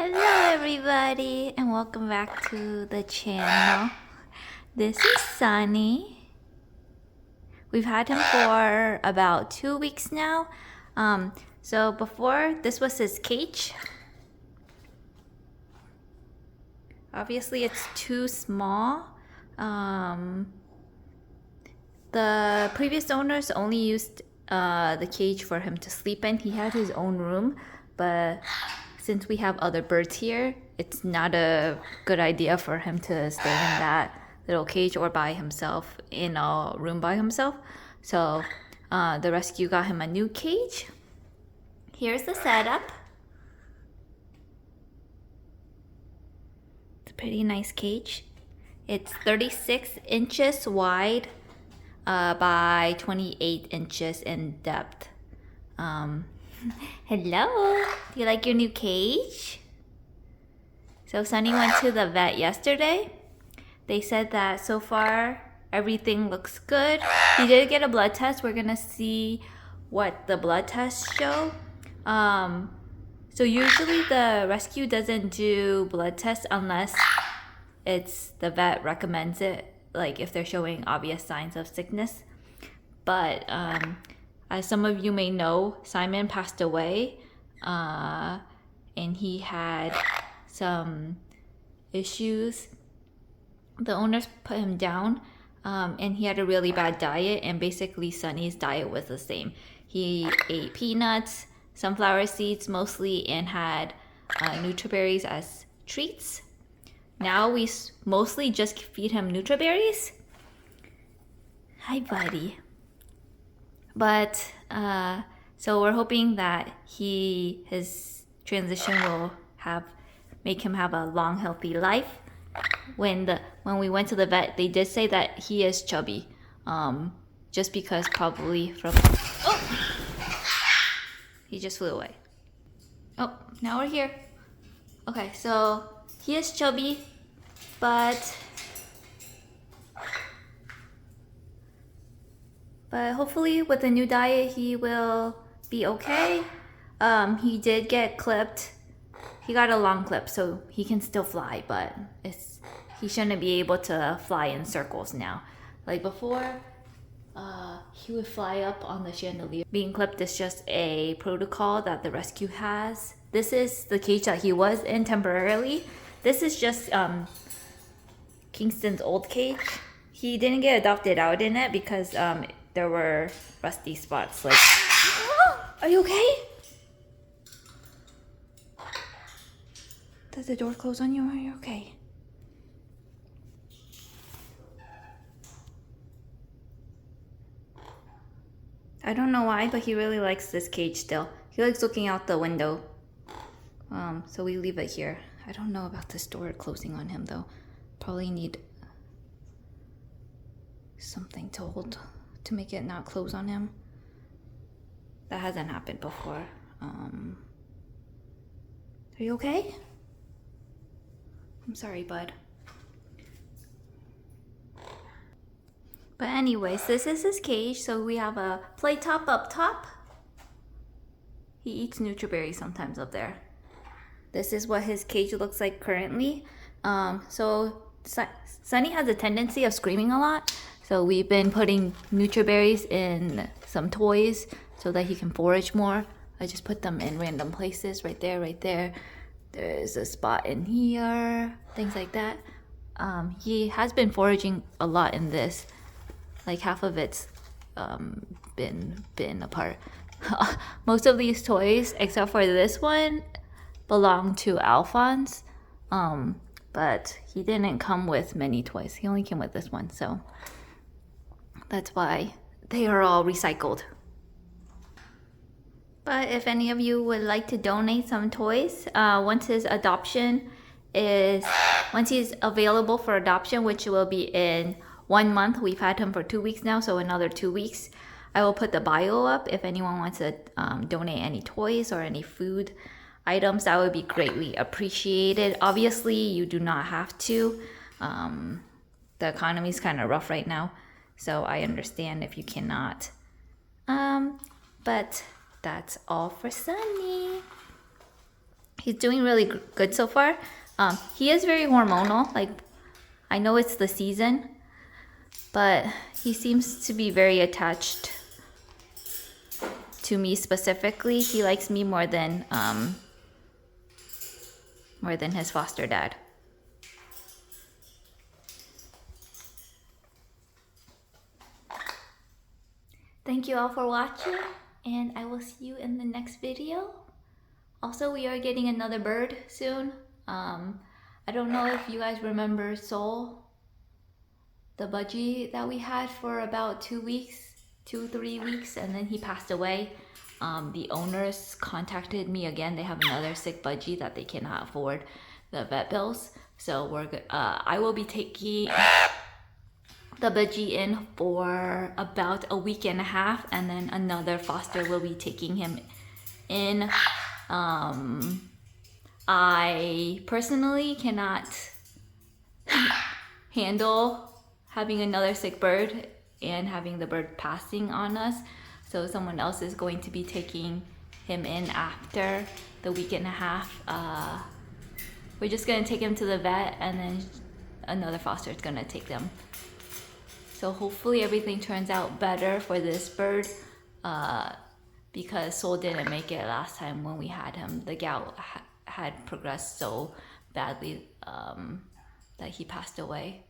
Hello everybody and welcome back to the channel. This is Sunny. We've had him for about 2 weeks now. So before, this was his cage. Obviously it's too small. The previous owners only used the cage for him to sleep in. He had his own room, but since we have other birds here, it's not a good idea for him to stay in that little cage or by himself in a room by himself. So the rescue got him a new cage. Here's the setup. It's a pretty nice cage. It's 36 inches wide by 28 inches in depth. Hello, do you like your new cage? So Sunny went to the vet yesterday. They said that so far everything looks good. He did get a blood test. We're gonna see what the blood tests show. So usually the rescue doesn't do blood tests unless it's the vet recommends it, like if they're showing obvious signs of sickness. But as some of you may know, Simon passed away, and he had some issues. The owners put him down, and he had a really bad diet, and basically Sunny's diet was the same. He ate peanuts, sunflower seeds mostly, and had nutriberries as treats. Now we mostly just feed him nutriberries. Hi, buddy. But so we're hoping that his transition will make him have a long, healthy life. When we went to the vet, they did say that he is chubby, just because probably from he just flew away. Oh, now we're here. Okay, so he is chubby, but hopefully with the new diet he will be okay. He did get clipped. He got a long clip, so he can still fly, but he shouldn't be able to fly in circles now. Like before, he would fly up on the chandelier. Being clipped is just a protocol that the rescue has. This is the cage that he was in temporarily. This is just Kingston's old cage. He didn't get adopted out in it because there were rusty spots. Like, are you okay? Does the door close on you? Are you okay? I don't know why, but he really likes this cage still. He likes looking out the window. So we leave it here. I don't know about this door closing on him though. Probably need something to hold to make it not close on him. That hasn't happened before. Are you okay? I'm sorry, bud. But anyways, this is his cage. So we have a play top up top. He eats nutriberries sometimes up there. This is what his cage looks like currently. So Sunny has a tendency of screaming a lot. So we've been putting nutriberries in some toys so that he can forage more. I just put them in random places, right there, right there. There's a spot in here, things like that. He has been foraging a lot in this. Like half of it's been apart. Most of these toys, except for this one, belong to Alphonse. But he didn't come with many toys. He only came with this one, so that's why they are all recycled. But if any of you would like to donate some toys, once he's available for adoption, which will be in 1 month. We've had him for 2 weeks now, so another 2 weeks. I will put the bio up if anyone wants to donate any toys or any food items. That would be greatly appreciated. Obviously, you do not have to. The economy is kind of rough right now, so I understand if you cannot. But that's all for Sunny. He's doing really good so far. He is very hormonal. Like, I know it's the season, but he seems to be very attached to me specifically. He likes me more than his foster dad. Thank you all for watching, and I will see you in the next video. Also, we are getting another bird soon. I don't know if you guys remember Soul, the budgie that we had for about 2 weeks, 2-3 weeks, and then he passed away. The owners contacted me again. They have another sick budgie that they cannot afford the vet bills. So I will be taking the budgie in for about a week and a half, and then another foster will be taking him in. I personally cannot handle having another sick bird and having the bird passing on us, so someone else is going to be taking him in after the week and a half. We're just gonna take him to the vet, and then another foster is gonna take them. So hopefully everything turns out better for this bird, because Soul didn't make it last time when we had him. The gout had progressed so badly that he passed away.